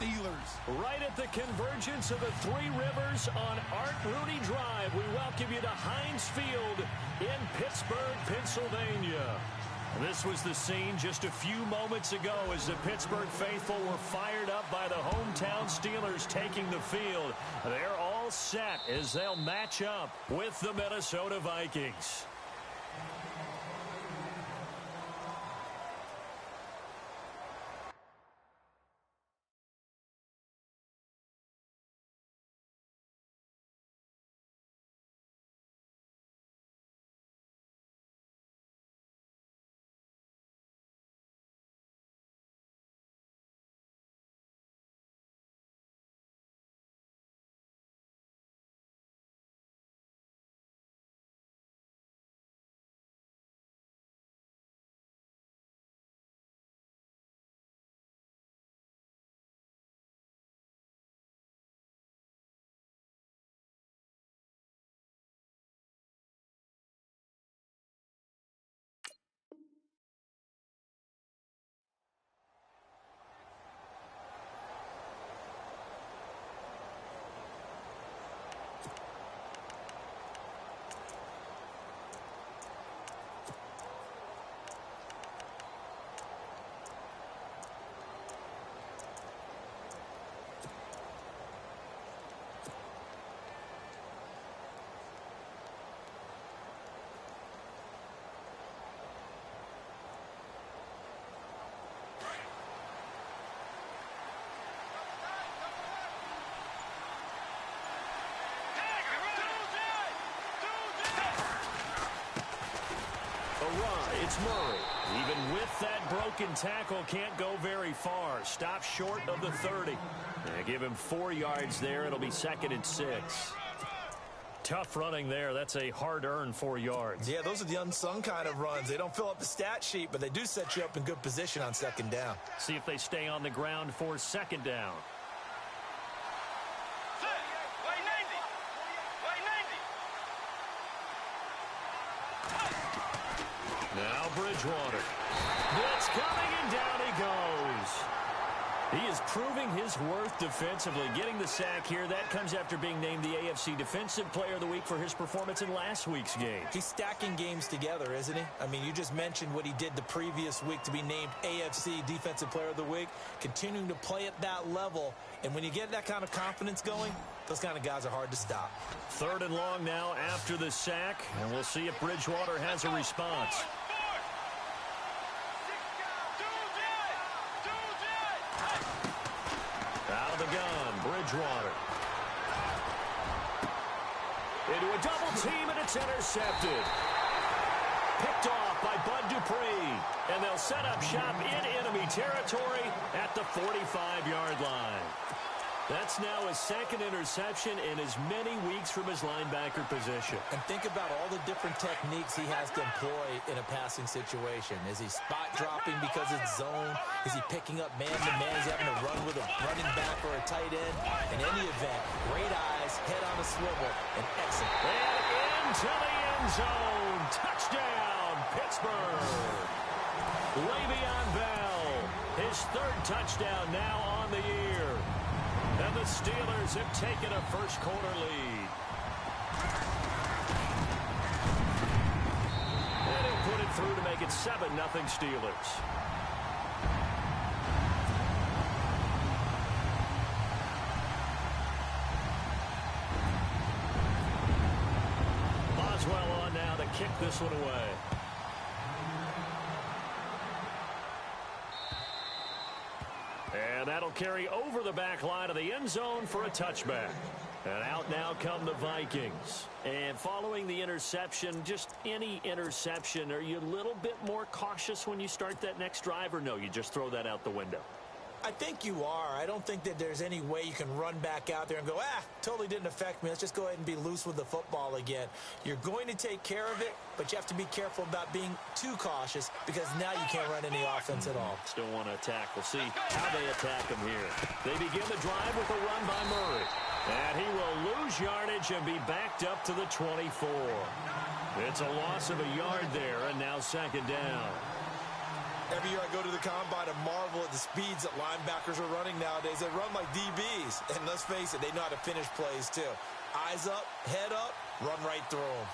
Steelers. Right at the convergence of the Three Rivers on Art Rooney Drive, we welcome you to Heinz Field in Pittsburgh, Pennsylvania. This was the scene just a few moments ago as the Pittsburgh faithful were fired up by the hometown Steelers taking the field. They're all set as they'll match up with the Minnesota Vikings. It's Murray. Even with that broken tackle, can't go very far. Stop short of the 30. Give him 4 yards there. It'll be 2nd and 6. Tough running there. That's a hard-earned 4 yards. Yeah, those are the unsung kind of runs. They don't fill up the stat sheet, but they do set you up in good position on 2nd down. See if they stay on the ground for 2nd down. Now Bridgewater. Blitz coming, and down he goes. He is proving his worth defensively, getting the sack here. That comes after being named the AFC Defensive Player of the Week for his performance in last week's game. He's stacking games together, isn't he? I mean, you just mentioned what he did the previous week to be named AFC Defensive Player of the Week, continuing to play at that level. And when you get that kind of confidence going, those kind of guys are hard to stop. 3rd and long now after the sack, and we'll see if Bridgewater has a response. Out of the gun, Bridgewater. Into a double team, and it's intercepted. Picked off by Bud Dupree. And they'll set up shop in enemy territory at the 45-yard line. That's now his 2nd interception in as many weeks from his linebacker position. And think about all the different techniques he has to employ in a passing situation. Is he spot dropping because it's zone? Is he picking up man-to-man? Is he having to run with a running back or a tight end? In any event, great eyes, head on a swivel, and excellent. And into the end zone. Touchdown, Pittsburgh. Le'Veon Bell, his 3rd touchdown now on the year. And the Steelers have taken a first-quarter lead. And he'll put it through to make it 7-0 Steelers. Boswell on now to kick this one away. And that'll carry over the back line of the end zone for a touchback. And out now come the Vikings. And following the interception, just any interception, are you a little bit more cautious when you start that next drive, or no, you just throw that out the window? I think you are. I don't think that there's any way you can run back out there and go, totally didn't affect me. Let's just go ahead and be loose with the football again. You're going to take care of it, but you have to be careful about being too cautious because now you can't run any offense at all. Still want to attack. We'll see how they attack him here. They begin the drive with a run by Murray. And he will lose yardage and be backed up to the 24. It's a loss of a yard there, and now 2nd down. Every year I go to the combine and marvel at the speeds that linebackers are running nowadays. They run like DBs. And let's face it, they know how to finish plays too. Eyes up, head up, run right through them.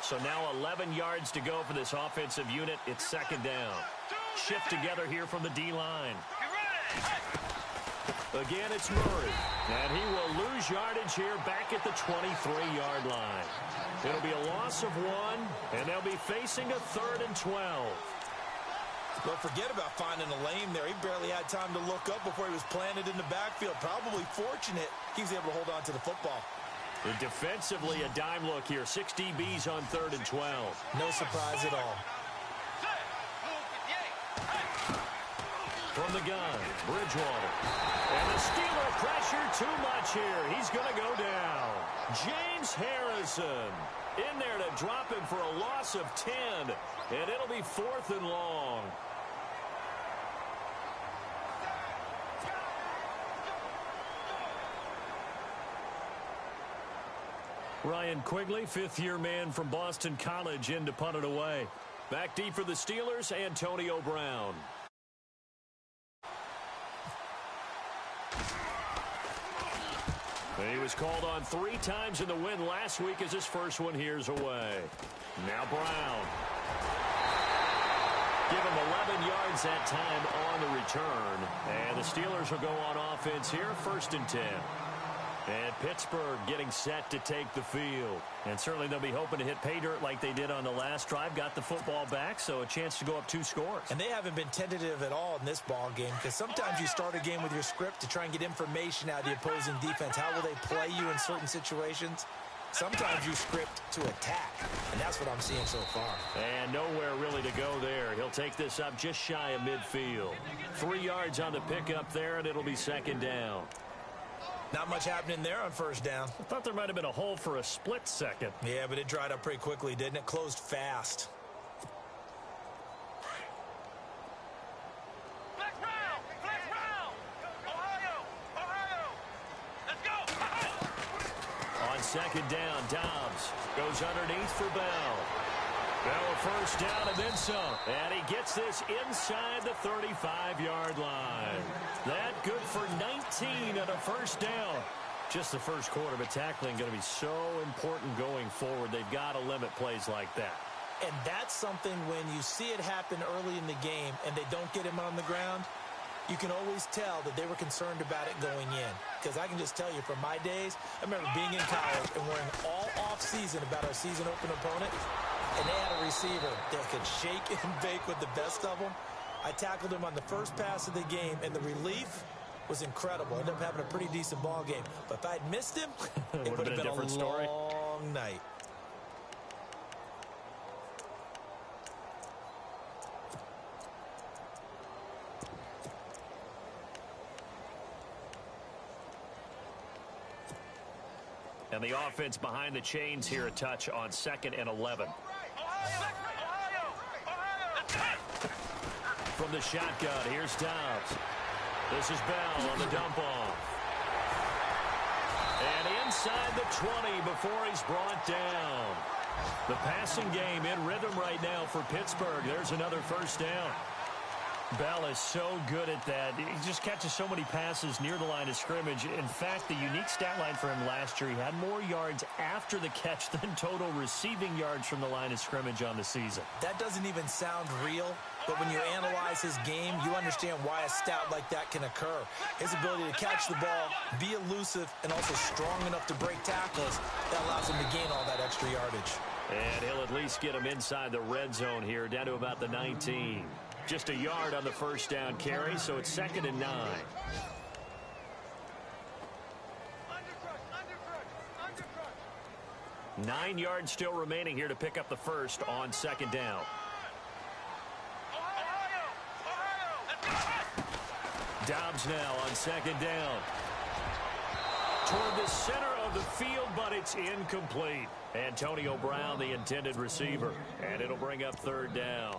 So now 11 yards to go for this offensive unit. It's second down. Shift together here from the D-line. Again, it's Murray. And he will lose yardage here back at the 23-yard line. It'll be a loss of 1, and they'll be facing a 3rd and 12. Don't forget about finding a lane there. He barely had time to look up before he was planted in the backfield. Probably fortunate he was able to hold on to the football. Defensively, a dime look here. 6 DBs on 3rd and 12. No surprise at all. From the gun, Bridgewater. And the Steeler pressure too much here. He's going to go down. James Harrison in there to drop him for a loss of 10. And it'll be 4th and long. Ryan Quigley, 5th-year man from Boston College, in to punt it away. Back deep for the Steelers, Antonio Brown. He was called on 3 times in the win last week as his first one here's away. Now Brown. Give him 11 yards that time on the return. And the Steelers will go on offense here, 1st and 10. And Pittsburgh getting set to take the field. And certainly they'll be hoping to hit pay dirt like they did on the last drive. Got the football back, so a chance to go up 2 scores. And they haven't been tentative at all in this ball game, because sometimes you start a game with your script to try and get information out of the opposing defense. How will they play you in certain situations? Sometimes you script to attack, and that's what I'm seeing so far. And nowhere really to go there. He'll take this up just shy of midfield. 3 yards on the pickup there, and it'll be 2nd down. Not much happening there on 1st down. I thought there might have been a hole for a split second. Yeah, but it dried up pretty quickly, didn't it? Closed fast. Flex round! Ohio! Let's go! On 2nd down, Dobbs goes underneath for Bell. Bell a 1st down and then some. And he gets this inside the 35-yard line. That good for 19 at a 1st down. Just the first quarter, but tackling going to be so important going forward. They've got to limit plays like that. And that's something when you see it happen early in the game and they don't get him on the ground, you can always tell that they were concerned about it going in. Because I can just tell you from my days, I remember being in college and worrying all off-season about our season open opponent. And they had a receiver that could shake and bake with the best of them. I tackled him on the first pass of the game, and the relief was incredible. Ended up having a pretty decent ball game. But if I'd missed him, it would have been a different story. Long night. And the offense behind the chains here, a touch on 2nd and 11. From the shotgun, here's Dobbs. This is Bell on the dump off. And inside the 20 before he's brought down. The passing game in rhythm right now for Pittsburgh. There's another 1st down. Bell is so good at that. He just catches so many passes near the line of scrimmage. In fact, the unique stat line for him last year, he had more yards after the catch than total receiving yards from the line of scrimmage on the season. That doesn't even sound real, but when you analyze his game, you understand why a stat like that can occur. His ability to catch the ball, be elusive, and also strong enough to break tackles, that allows him to gain all that extra yardage. And he'll at least get him inside the red zone here, down to about the 19. Just a yard on the 1st down carry, so it's 2nd and 9. 9 yards still remaining here to pick up the 1st on 2nd down. Dobbs now on 2nd down. Toward the center of the field, but it's incomplete. Antonio Brown, the intended receiver, and it'll bring up 3rd down.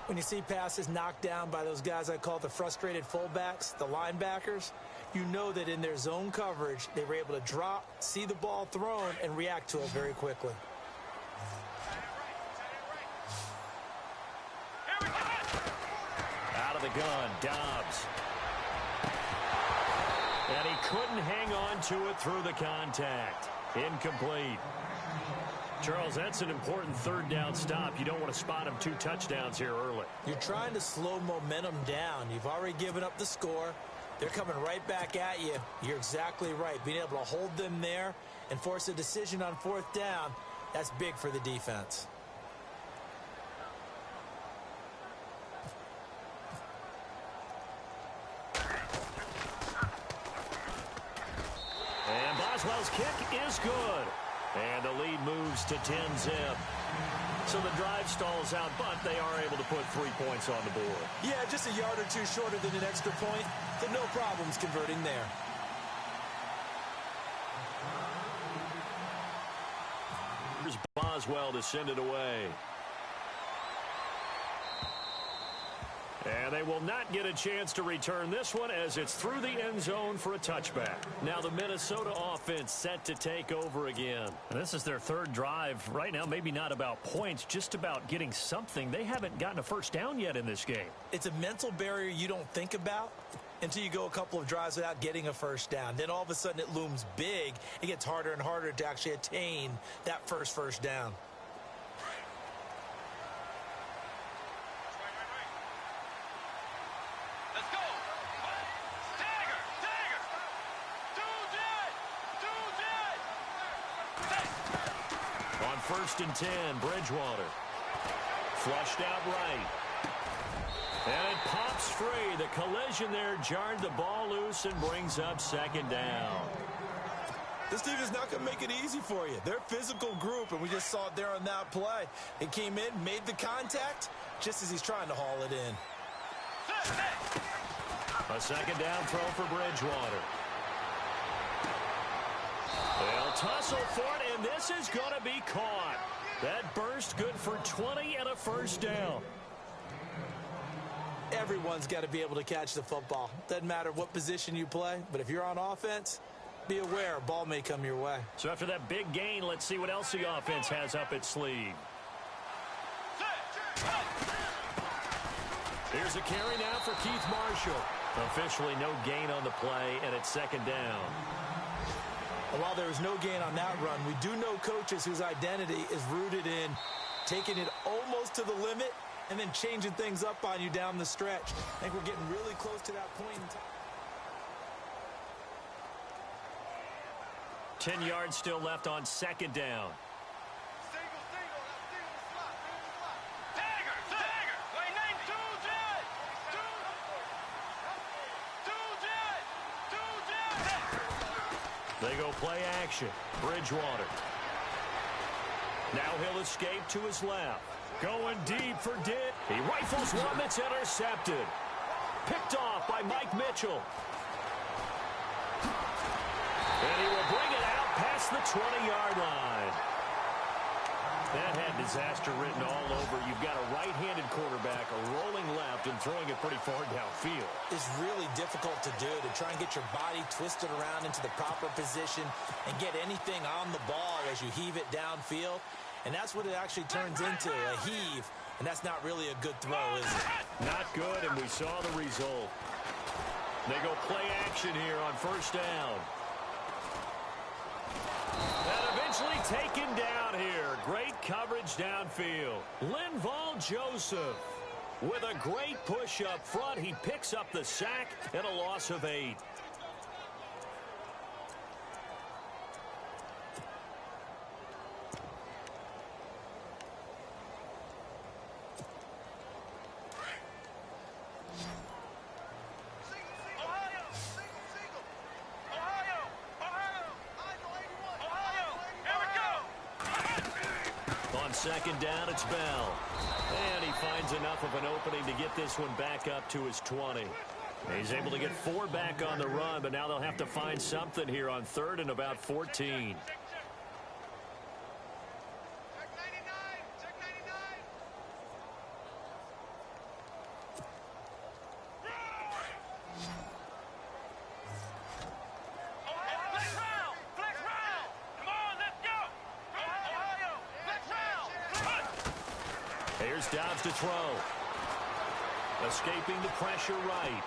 When you see passes knocked down by those guys I call the frustrated fullbacks, the linebackers, you know that in their zone coverage, they were able to drop, see the ball thrown, and react to it very quickly. Out of the gun, Dobbs. And he couldn't hang on to it through the contact. Incomplete. Charles, that's an important third down stop. You don't want to spot him 2 touchdowns here early. You're trying to slow momentum down. You've already given up the score. They're coming right back at you. You're exactly right. Being able to hold them there and force a decision on 4th down, that's big for the defense. And Boswell's kick is good. And the lead moves to 10-zip. So the drive stalls out, but they are able to put 3 points on the board. Yeah, just a yard or 2 shorter than an extra point, but no problems converting there. Here's Boswell to send it away. And they will not get a chance to return this one as it's through the end zone for a touchback. Now the Minnesota offense set to take over again. And this is their 3rd drive. Right now, maybe not about points, just about getting something. They haven't gotten a first down yet in this game. It's a mental barrier you don't think about until you go a couple of drives without getting a first down. Then all of a sudden it looms big. It gets harder and harder to actually attain that first down. First and 10, Bridgewater. Flushed out right. And it pops free. The collision there jarred the ball loose and brings up 2nd down. This team is not going to make it easy for you. They're a physical group, and we just saw it there on that play. It came in, made the contact, just as he's trying to haul it in. A 2nd down throw for Bridgewater. They'll tussle for it, and this is going to be caught. That burst good for 20 and a first down. Everyone's got to be able to catch the football. Doesn't matter what position you play, but if you're on offense, be aware a ball may come your way. So after that big gain, let's see what else the offense has up its sleeve. Here's a carry now for Keith Marshall. Officially no gain on the play, and it's 2nd down. And while there was no gain on that run, we do know coaches whose identity is rooted in taking it almost to the limit and then changing things up on you down the stretch. I think we're getting really close to that point in time. 10 yards still left on 2nd down. They go play action. Bridgewater. Now he'll escape to his left. Going deep for Ditt. He rifles one that's intercepted. Picked off by Mike Mitchell. And he will bring it out past the 20-yard line. That had disaster written all over. You've got a right-handed quarterback, a rolling left, and throwing it pretty far downfield. It's really difficult to do, to try and get your body twisted around into the proper position and get anything on the ball as you heave it downfield. And that's what it actually turns into, a heave. And that's not really a good throw, is it? Not good, and we saw the result. They go play action here on 1st down. And eventually taken down here. Great coverage downfield. Linval Joseph with a great push up front. He picks up the sack and a loss of 8. On 2nd down, it's Bell. And he finds enough of an opening to get this one back up to his 20. He's able to get 4 back on the run, but now they'll have to find something here on 3rd and about 14. Here's Dobbs to throw. Escaping the pressure right.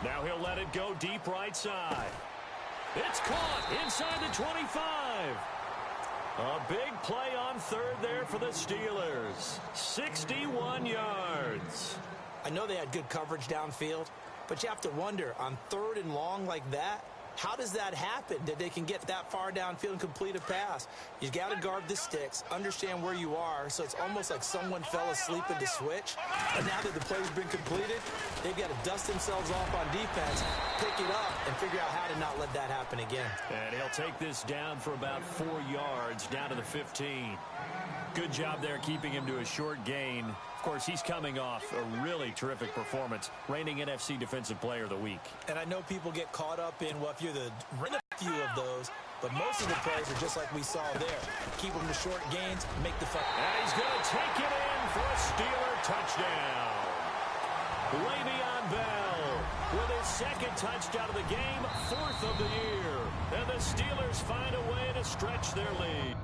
Now he'll let it go deep right side. It's caught inside the 25. A big play on third there for the Steelers. 61 yards. I know they had good coverage downfield, but you have to wonder, on third and long like that, how does that happen that they can get that far downfield and complete a pass? You got to guard the sticks, understand where you are, so it's almost like someone fell asleep in the switch. But now that the play's been completed, they've got to dust themselves off on defense, pick it up, and figure out how to not let that happen again. And he'll take this down for about 4 yards, down to the 15. Good job there keeping him to a short gain. Of course, he's coming off a really terrific performance, reigning NFC Defensive Player of the Week. And I know people get caught up in, well, if you're the few of those, but most of the plays are just like we saw there. Keep them to short gains, make the fun. And he's going to take it in for a Steeler touchdown. Le'Veon Bell with his second touchdown of the game, 4th of the year. And the Steelers find a way to stretch their lead.